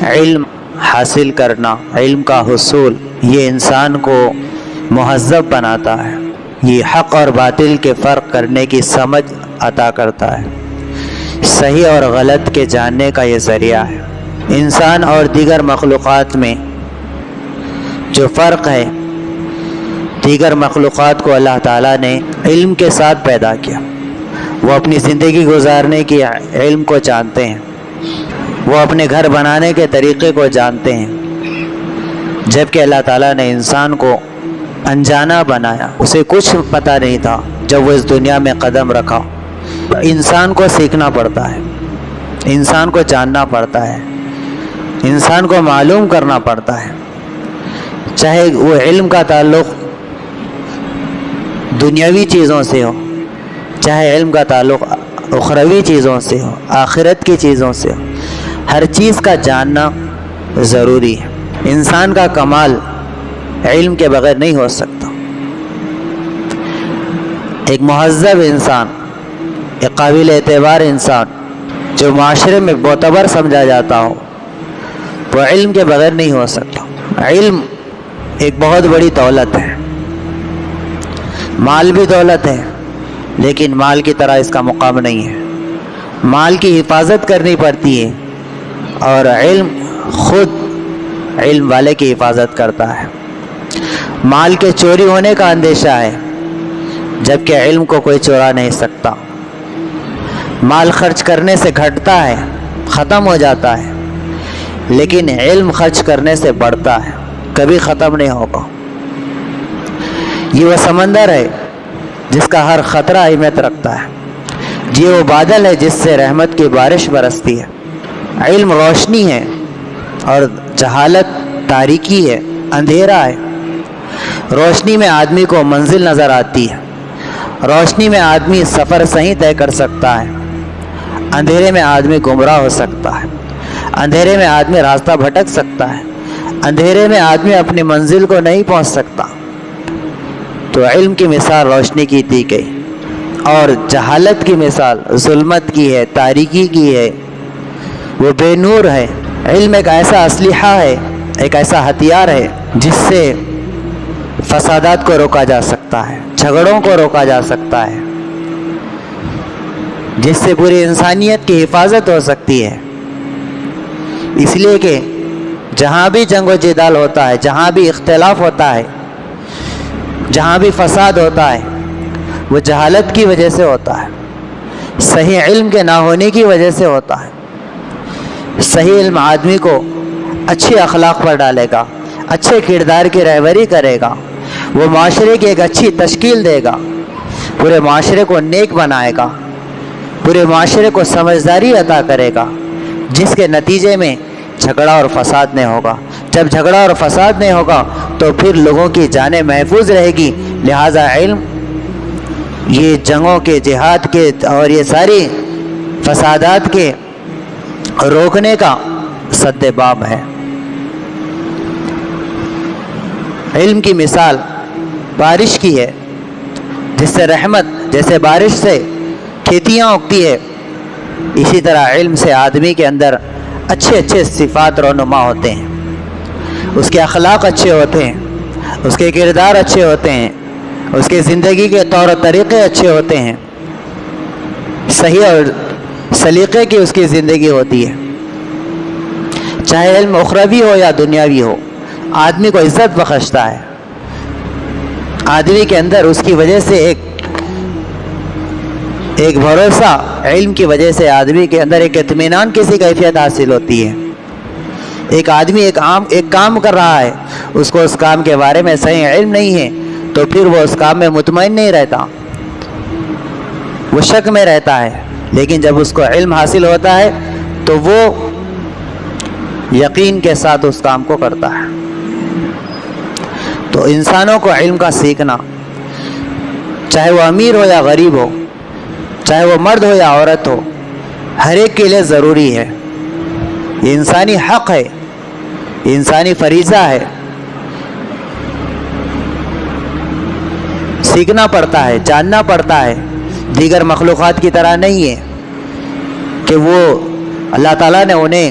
علم حاصل کرنا، علم کا حصول، یہ انسان کو مہذب بناتا ہے، یہ حق اور باطل کے فرق کرنے کی سمجھ عطا کرتا ہے، صحیح اور غلط کے جاننے کا یہ ذریعہ ہے۔ انسان اور دیگر مخلوقات میں جو فرق ہے، دیگر مخلوقات کو اللہ تعالیٰ نے علم کے ساتھ پیدا کیا، وہ اپنی زندگی گزارنے کی علم کو جانتے ہیں، وہ اپنے گھر بنانے کے طریقے کو جانتے ہیں، جبکہ اللہ تعالیٰ نے انسان کو انجانا بنایا، اسے کچھ پتہ نہیں تھا جب وہ اس دنیا میں قدم رکھا۔ انسان کو سیکھنا پڑتا ہے، انسان کو جاننا پڑتا ہے، انسان کو معلوم کرنا پڑتا ہے، چاہے وہ علم کا تعلق دنیاوی چیزوں سے ہو، چاہے علم کا تعلق اخروی چیزوں سے ہو، آخرت کی چیزوں سے ہو، ہر چیز کا جاننا ضروری ہے۔ انسان کا کمال علم کے بغیر نہیں ہو سکتا۔ ایک مہذب انسان، ایک قابل اعتبار انسان جو معاشرے میں معتبر سمجھا جاتا ہو، وہ علم کے بغیر نہیں ہو سکتا۔ علم ایک بہت بڑی دولت ہے، مال بھی دولت ہے، لیکن مال کی طرح اس کا مقام نہیں ہے۔ مال کی حفاظت کرنی پڑتی ہے، اور علم خود علم والے کی حفاظت کرتا ہے۔ مال کے چوری ہونے کا اندیشہ ہے، جبکہ علم کو کوئی چورا نہیں سکتا۔ مال خرچ کرنے سے گھٹتا ہے، ختم ہو جاتا ہے، لیکن علم خرچ کرنے سے بڑھتا ہے، کبھی ختم نہیں ہوگا۔ یہ وہ سمندر ہے جس کا ہر خطرہ اہمیت رکھتا ہے، یہ وہ بادل ہے جس سے رحمت کی بارش برستی ہے۔ علم روشنی ہے اور جہالت تاریکی ہے، اندھیرا ہے۔ روشنی میں آدمی کو منزل نظر آتی ہے، روشنی میں آدمی سفر صحیح طے کر سکتا ہے، اندھیرے میں آدمی گمراہ ہو سکتا ہے، اندھیرے میں آدمی راستہ بھٹک سکتا ہے، اندھیرے میں آدمی اپنی منزل کو نہیں پہنچ سکتا۔ تو علم کی مثال روشنی کی دی گئی، اور جہالت کی مثال ظلمت کی ہے، تاریکی کی ہے، وہ بے نور ہے۔ علم ایک ایسا اسلحہ ہے، ایک ایسا ہتھیار ہے جس سے فسادات کو روکا جا سکتا ہے، جھگڑوں کو روکا جا سکتا ہے، جس سے پوری انسانیت کی حفاظت ہو سکتی ہے۔ اس لیے کہ جہاں بھی جنگ و جدال ہوتا ہے، جہاں بھی اختلاف ہوتا ہے، جہاں بھی فساد ہوتا ہے، وہ جہالت کی وجہ سے ہوتا ہے، صحیح علم کے نہ ہونے کی وجہ سے ہوتا ہے۔ صحیح علم آدمی کو اچھے اخلاق پر ڈالے گا، اچھے کردار کی رہبری کرے گا، وہ معاشرے کی ایک اچھی تشکیل دے گا، پورے معاشرے کو نیک بنائے گا، پورے معاشرے کو سمجھداری عطا کرے گا، جس کے نتیجے میں جھگڑا اور فساد نہیں ہوگا۔ جب جھگڑا اور فساد نہیں ہوگا تو پھر لوگوں کی جانیں محفوظ رہے گی۔ لہٰذا علم یہ جنگوں کے، جہاد کے اور یہ ساری فسادات کے روکنے کا سد باب ہے۔ علم کی مثال بارش کی ہے، جس سے رحمت، جیسے بارش سے کھیتیاں اگتی ہے، اسی طرح علم سے آدمی کے اندر اچھے اچھے صفات رونما ہوتے ہیں، اس کے اخلاق اچھے ہوتے ہیں، اس کے کردار اچھے ہوتے ہیں، اس کے زندگی کے طور و طریقے اچھے ہوتے ہیں، صحیح اور سلیقے کی اس کی زندگی ہوتی ہے۔ چاہے علم اخروی ہو یا دنیاوی ہو، آدمی کو عزت بخشتا ہے، آدمی کے اندر اس کی وجہ سے ایک بھروسہ، علم کی وجہ سے آدمی کے اندر ایک اطمینان کسی کیفیت حاصل ہوتی ہے۔ ایک آدمی ایک کام کر رہا ہے، اس کو اس کام کے بارے میں صحیح علم نہیں ہے، تو پھر وہ اس کام میں مطمئن نہیں رہتا، وہ شک میں رہتا ہے۔ لیکن جب اس کو علم حاصل ہوتا ہے تو وہ یقین کے ساتھ اس کام کو کرتا ہے۔ تو انسانوں کو علم کا سیکھنا، چاہے وہ امیر ہو یا غریب ہو، چاہے وہ مرد ہو یا عورت ہو، ہر ایک کے لیے ضروری ہے۔ یہ انسانی حق ہے، یہ انسانی فریضہ ہے، سیکھنا پڑتا ہے، جاننا پڑتا ہے۔ دیگر مخلوقات کی طرح نہیں ہے کہ وہ اللہ تعالیٰ نے انہیں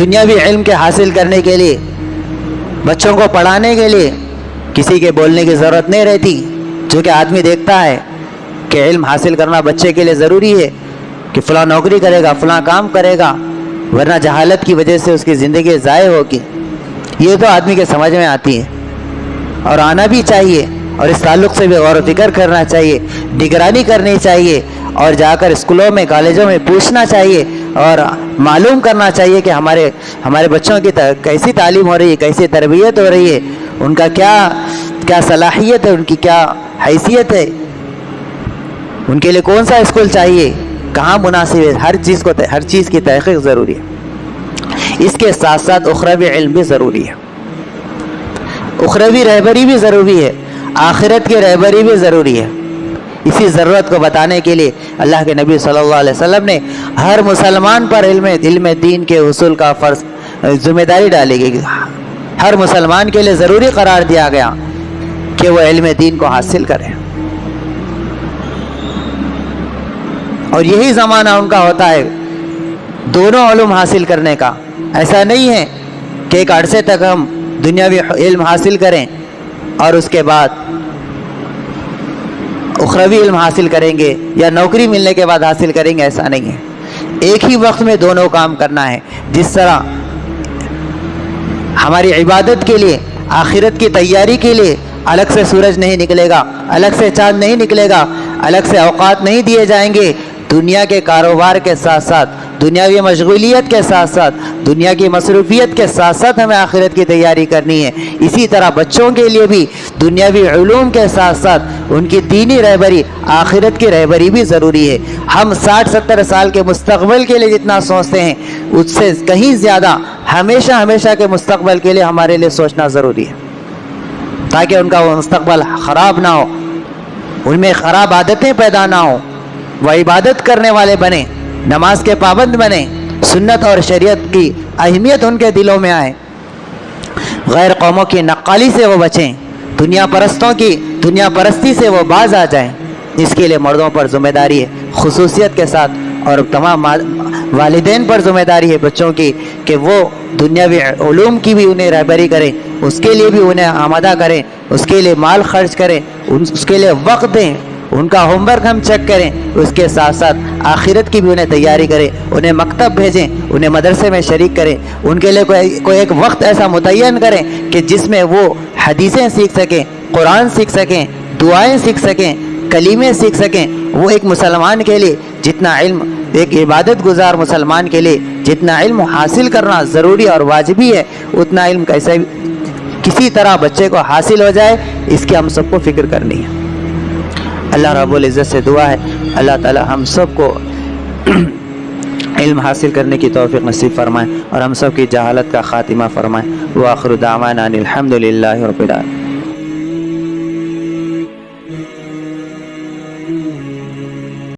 دنیاوی علم کے حاصل کرنے کے لیے، بچوں کو پڑھانے کے لیے کسی کے بولنے کی ضرورت نہیں رہتی، چونکہ آدمی دیکھتا ہے کہ علم حاصل کرنا بچے کے لیے ضروری ہے کہ فلاں نوکری کرے گا، فلاں کام کرے گا، ورنہ جہالت کی وجہ سے اس کی زندگی ضائع ہوگی۔ یہ تو آدمی کے سمجھ میں آتی ہے اور آنا بھی چاہیے، اور اس تعلق سے بھی غور و فکر کرنا چاہیے، نگرانی کرنی چاہیے، اور جا کر اسکولوں میں کالجوں میں پوچھنا چاہیے اور معلوم کرنا چاہیے کہ ہمارے بچوں کی کیسی تعلیم ہو رہی ہے، کیسی تربیت ہو رہی ہے، ان کا کیا صلاحیت ہے، ان کی کیا حیثیت ہے، ان کے لیے کون سا اسکول چاہیے، کہاں مناسب ہے۔ ہر چیز کی تحقیق ضروری ہے۔ اس کے ساتھ ساتھ اخروی علم بھی ضروری ہے، اخروی رہبری بھی ضروری ہے، آخرت کی رہبری بھی ضروری ہے۔ اسی ضرورت کو بتانے کے لیے اللہ کے نبی صلی اللہ علیہ وسلم نے ہر مسلمان پر علم دین کے حصول کا فرض ذمہ داری ڈالی گئی، ہر مسلمان کے لیے ضروری قرار دیا گیا کہ وہ علم دین کو حاصل کرے، اور یہی زمانہ ان کا ہوتا ہے دونوں علوم حاصل کرنے کا۔ ایسا نہیں ہے کہ ایک عرصے تک ہم دنیاوی علم حاصل کریں اور اس کے بعد اخروی علم حاصل کریں گے یا نوکری ملنے کے بعد حاصل کریں گے، ایسا نہیں ہے۔ ایک ہی وقت میں دونوں کام کرنا ہے۔ جس طرح ہماری عبادت کے لیے، آخرت کی تیاری کے لیے الگ سے سورج نہیں نکلے گا، الگ سے چاند نہیں نکلے گا، الگ سے اوقات نہیں دیے جائیں گے، دنیا کے کاروبار کے ساتھ ساتھ، دنیاوی مشغولیت کے ساتھ ساتھ، دنیا کی مصروفیت کے ساتھ ساتھ ہمیں آخرت کی تیاری کرنی ہے۔ اسی طرح بچوں کے لیے بھی دنیاوی علوم کے ساتھ ساتھ ان کی دینی رہبری، آخرت کی رہبری بھی ضروری ہے۔ ہم 60-70 سال کے مستقبل کے لیے جتنا سوچتے ہیں اس سے کہیں زیادہ ہمیشہ کے مستقبل کے لیے ہمارے لیے سوچنا ضروری ہے، تاکہ ان کا وہ مستقبل خراب نہ ہو، ان میں خراب عادتیں پیدا نہ ہوں، وہ عبادت کرنے والے بنیں، نماز کے پابند بنیں، سنت اور شریعت کی اہمیت ان کے دلوں میں آئے، غیر قوموں کی نقالی سے وہ بچیں، دنیا پرستی سے وہ باز آ جائیں۔ اس کے لیے مردوں پر ذمہ داری ہے خصوصیت کے ساتھ، اور تمام والدین پر ذمہ داری ہے بچوں کی کہ وہ دنیاوی علوم کی بھی انہیں رہبری کریں، اس کے لیے بھی انہیں آمادہ کریں، اس کے لیے مال خرچ کریں، اس کے لیے وقت دیں، ان کا ہوم ورک ہم چیک کریں، اس کے ساتھ ساتھ آخرت کی بھی انہیں تیاری کریں، انہیں مکتب بھیجیں، انہیں مدرسے میں شریک کریں، ان کے لیے کوئی ایک وقت ایسا متعین کریں کہ جس میں وہ حدیثیں سیکھ سکیں، قرآن سیکھ سکیں، دعائیں سیکھ سکیں، کلمے سیکھ سکیں۔ وہ ایک مسلمان کے لیے جتنا علم، ایک عبادت گزار مسلمان کے لیے جتنا علم حاصل کرنا ضروری اور واجبی ہے، اتنا علم کسی طرح بچے کو حاصل ہو جائے، اس کی ہم سب کو فکر کرنی ہے۔ اللہ رب العزت سے دعا ہے اللہ تعالی ہم سب کو علم حاصل کرنے کی توفیق نصیب فرمائے اور ہم سب کی جہالت کا خاتمہ فرمائے۔ وآخر دعوانا ان الحمد للہ رب العالمین۔